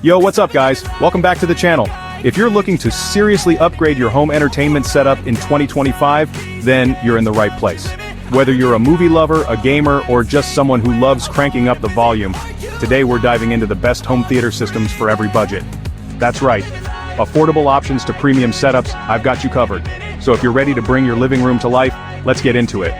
Yo, what's up guys? Welcome back to the channel. If you're looking to seriously upgrade your home entertainment setup in 2025, then you're in the right place. Whether you're a movie lover, a gamer, or just someone who loves cranking up the volume, today we're diving into the best home theater systems for every budget. That's right. Affordable options to premium setups, I've got you covered. So if you're ready to bring your living room to life, let's get into it.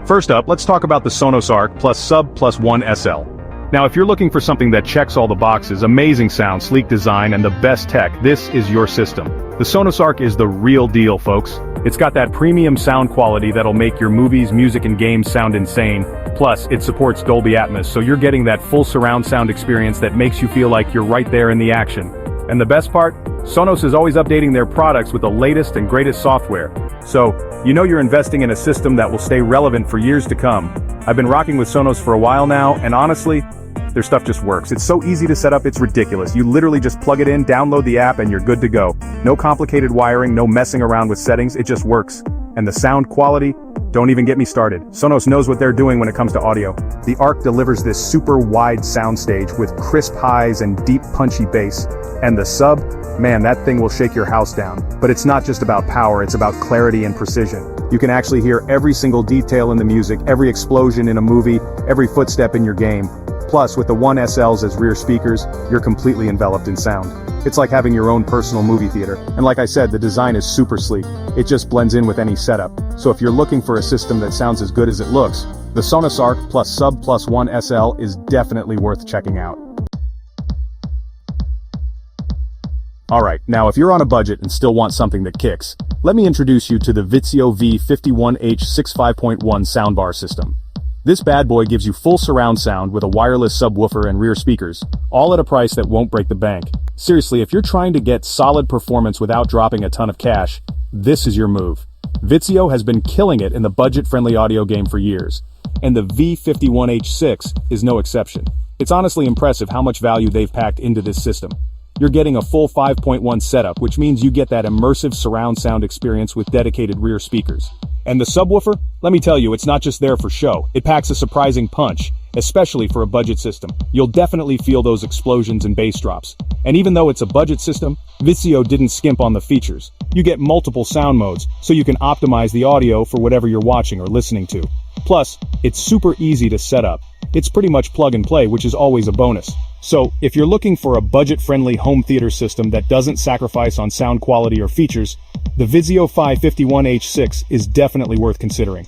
First up, let's talk about the Sonos Arc plus Sub plus 1 SL. Now if you're looking for something that checks all the boxes, amazing sound, sleek design, and the best tech, this is your system. The Sonos Arc is the real deal, folks. It's got that premium sound quality that'll make your movies, music, and games sound insane. Plus, it supports Dolby Atmos, so you're getting that full surround sound experience that makes you feel like you're right there in the action. And the best part? Sonos is always updating their products with the latest and greatest software. So, you know you're investing in a system that will stay relevant for years to come. I've been rocking with Sonos for a while now, and honestly, their stuff just works. It's so easy to set up, it's ridiculous. You literally just plug it in, download the app, and you're good to go. No complicated wiring, no messing around with settings, it just works. And the sound quality? Don't even get me started. Sonos knows what they're doing when it comes to audio. The Arc delivers this super wide soundstage with crisp highs and deep punchy bass. And the Sub? Man, that thing will shake your house down. But it's not just about power, it's about clarity and precision. You can actually hear every single detail in the music, every explosion in a movie, every footstep in your game. Plus, with the 1SLs as rear speakers, you're completely enveloped in sound. It's like having your own personal movie theater. And like I said, the design is super sleek. It just blends in with any setup. So if you're looking for a system that sounds as good as it looks, the Sonos Arc plus Sub plus 1SL is definitely worth checking out. Alright, now if you're on a budget and still want something that kicks, let me introduce you to the Vizio V51-H6 5.1 soundbar system. This bad boy gives you full surround sound with a wireless subwoofer and rear speakers, all at a price that won't break the bank. Seriously, if you're trying to get solid performance without dropping a ton of cash, this is your move. Vizio has been killing it in the budget-friendly audio game for years, and the V51-H6 is no exception. It's honestly impressive how much value they've packed into this system. You're getting a full 5.1 setup, which means you get that immersive surround sound experience with dedicated rear speakers. And the subwoofer? Let me tell you, it's not just there for show. It packs a surprising punch, especially for a budget system. You'll definitely feel those explosions and bass drops. And even though it's a budget system, Vizio didn't skimp on the features. You get multiple sound modes, so you can optimize the audio for whatever you're watching or listening to. Plus, it's super easy to set up. It's pretty much plug and play, which is always a bonus. So, if you're looking for a budget-friendly home theater system that doesn't sacrifice on sound quality or features, the Vizio V51-H6 is definitely worth considering.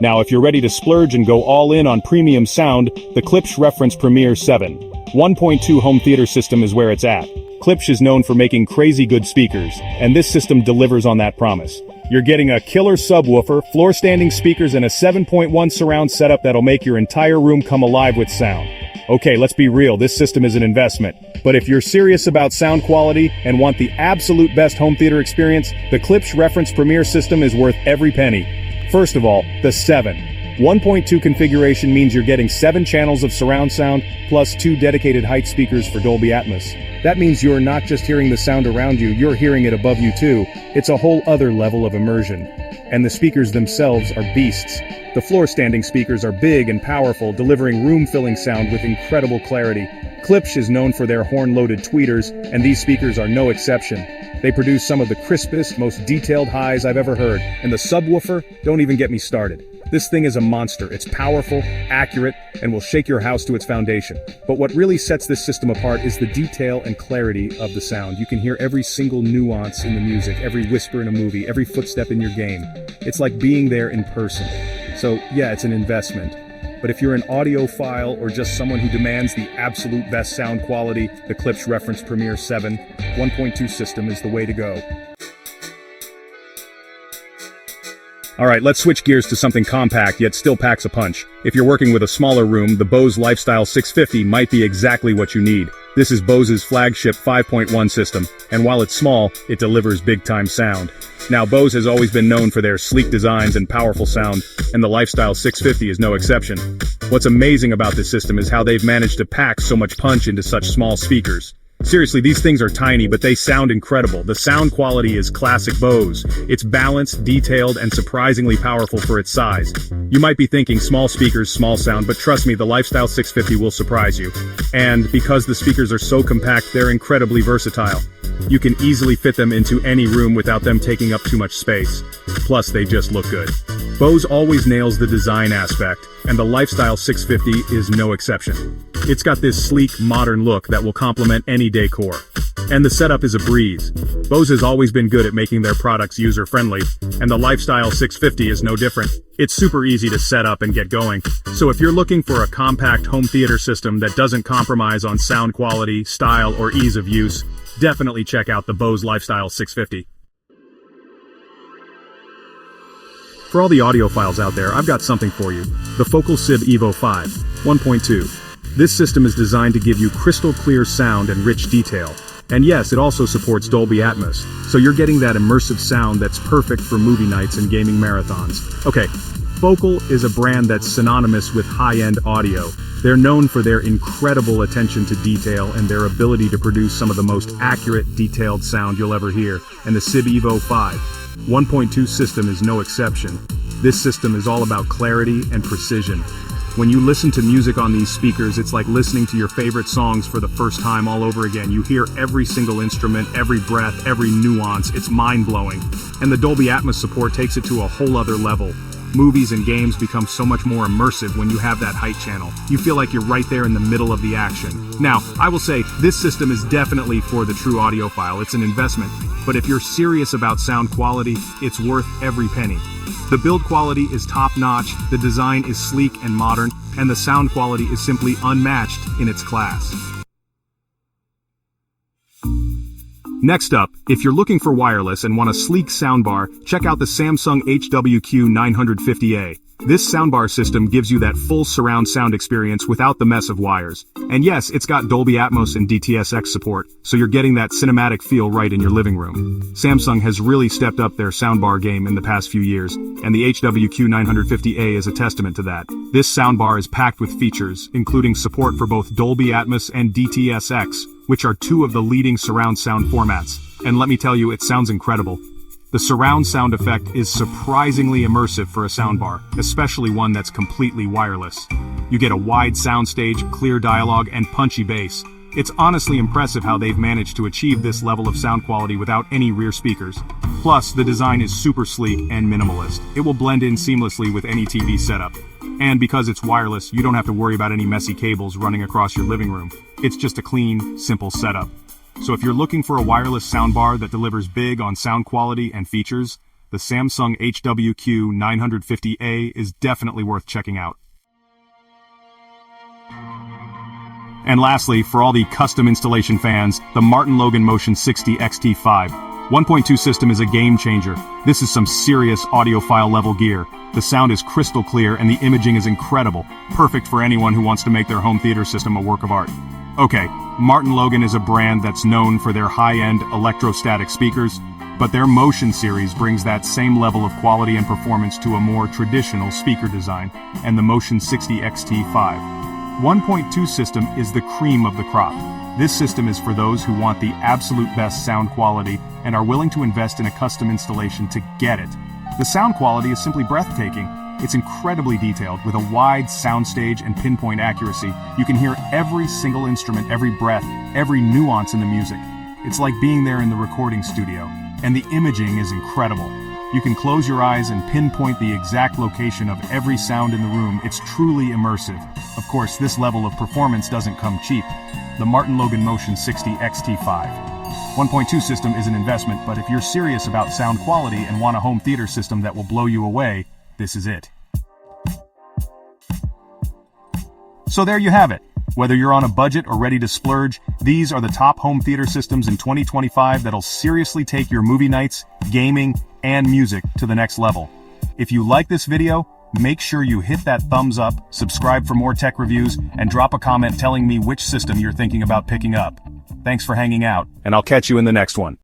Now, if you're ready to splurge and go all in on premium sound, the Klipsch Reference Premiere 7 1.2 home theater system is where it's at. Klipsch is known for making crazy good speakers, and this system delivers on that promise. You're getting a killer subwoofer, floor-standing speakers, and a 7.1 surround setup that'll make your entire room come alive with sound. Okay, let's be real, this system is an investment. But if you're serious about sound quality and want the absolute best home theater experience, the Klipsch Reference Premiere system is worth every penny. First of all, the 1.2 configuration means you're getting 7 channels of surround sound, plus 2 dedicated height speakers for Dolby Atmos. That means you're not just hearing the sound around you, you're hearing it above you too. It's a whole other level of immersion. And the speakers themselves are beasts. The floor-standing speakers are big and powerful, delivering room-filling sound with incredible clarity. Klipsch is known for their horn-loaded tweeters, and these speakers are no exception. They produce some of the crispest, most detailed highs I've ever heard, and the subwoofer, don't even get me started. This thing is a monster. It's powerful, accurate, and will shake your house to its foundation. But what really sets this system apart is the detail and clarity of the sound. You can hear every single nuance in the music, every whisper in a movie, every footstep in your game. It's like being there in person. So yeah, it's an investment. But if you're an audiophile or just someone who demands the absolute best sound quality, the Klipsch Reference Premiere 7 1.2 system is the way to go. Alright, let's switch gears to something compact yet still packs a punch. If you're working with a smaller room, the Bose Lifestyle 650 might be exactly what you need. This is Bose's flagship 5.1 system, and while it's small, it delivers big-time sound. Now, Bose has always been known for their sleek designs and powerful sound, and the Lifestyle 650 is no exception. What's amazing about this system is how they've managed to pack so much punch into such small speakers. Seriously, these things are tiny, but they sound incredible. The sound quality is classic Bose. It's balanced, detailed, and surprisingly powerful for its size. You might be thinking small speakers, small sound, but trust me, the Lifestyle 650 will surprise you. And because the speakers are so compact, they're incredibly versatile. You can easily fit them into any room without them taking up too much space. Plus, they just look good. Bose always nails the design aspect, and the Lifestyle 650 is no exception. It's got this sleek, modern look that will complement any decor. And the setup is a breeze. Bose has always been good at making their products user-friendly, and the Lifestyle 650 is no different. It's super easy to set up and get going. So if you're looking for a compact home theater system that doesn't compromise on sound quality, style, or ease of use, definitely check out the Bose Lifestyle 650. For all the audiophiles out there, I've got something for you. The Focal Sib Evo 5, 1.2. This system is designed to give you crystal clear sound and rich detail. And yes, it also supports Dolby Atmos, so you're getting that immersive sound that's perfect for movie nights and gaming marathons. Okay, Focal is a brand that's synonymous with high-end audio. They're known for their incredible attention to detail and their ability to produce some of the most accurate, detailed sound you'll ever hear, and the Sib Evo 5, 1.2 system is no exception. This system is all about clarity and precision. When you listen to music on these speakers, it's like listening to your favorite songs for the first time all over again. You hear every single instrument, every breath, every nuance. It's mind-blowing. And the Dolby Atmos support takes it to a whole other level. Movies and games become so much more immersive when you have that height channel. You feel like you're right there in the middle of the action. Now, I will say, this system is definitely for the true audiophile. It's an investment. But if you're serious about sound quality, it's worth every penny. The build quality is top-notch, the design is sleek and modern, and the sound quality is simply unmatched in its class. Next up, if you're looking for wireless and want a sleek soundbar, check out the Samsung HWQ-950A. This soundbar system gives you that full surround sound experience without the mess of wires. And yes, it's got Dolby Atmos and DTS:X support, so you're getting that cinematic feel right in your living room. Samsung has really stepped up their soundbar game in the past few years, and the HWQ-950A is a testament to that. This soundbar is packed with features, including support for both Dolby Atmos and DTS:X, which are two of the leading surround sound formats. And let me tell you, it sounds incredible. The surround sound effect is surprisingly immersive for a soundbar, especially one that's completely wireless. You get a wide soundstage, clear dialogue, and punchy bass. It's honestly impressive how they've managed to achieve this level of sound quality without any rear speakers. Plus, the design is super sleek and minimalist. It will blend in seamlessly with any TV setup. And because it's wireless, you don't have to worry about any messy cables running across your living room. It's just a clean, simple setup. So if you're looking for a wireless soundbar that delivers big on sound quality and features, the Samsung HWQ-950A is definitely worth checking out. And lastly, for all the custom installation fans, the Martin Logan Motion 60 XT5. 1.2 system is a game changer. This is some serious audiophile level gear. The sound is crystal clear and the imaging is incredible, perfect for anyone who wants to make their home theater system a work of art. Okay, Martin Logan is a brand that's known for their high-end electrostatic speakers, but their Motion series brings that same level of quality and performance to a more traditional speaker design, and the Motion 60 XT5. 1.2 system is the cream of the crop. This system is for those who want the absolute best sound quality and are willing to invest in a custom installation to get it. The sound quality is simply breathtaking. It's incredibly detailed, with a wide soundstage and pinpoint accuracy. You can hear every single instrument, every breath, every nuance in the music. It's like being there in the recording studio. And the imaging is incredible. You can close your eyes and pinpoint the exact location of every sound in the room. It's truly immersive. Of course, this level of performance doesn't come cheap. The Martin Logan Motion 60 XT5. 1.2 system is an investment, but if you're serious about sound quality and want a home theater system that will blow you away, this is it. So there you have it. Whether you're on a budget or ready to splurge, these are the top home theater systems in 2025 that'll seriously take your movie nights, gaming, and music to the next level. If you like this video, make sure you hit that thumbs up, subscribe for more tech reviews, and drop a comment telling me which system you're thinking about picking up. Thanks for hanging out, and I'll catch you in the next one.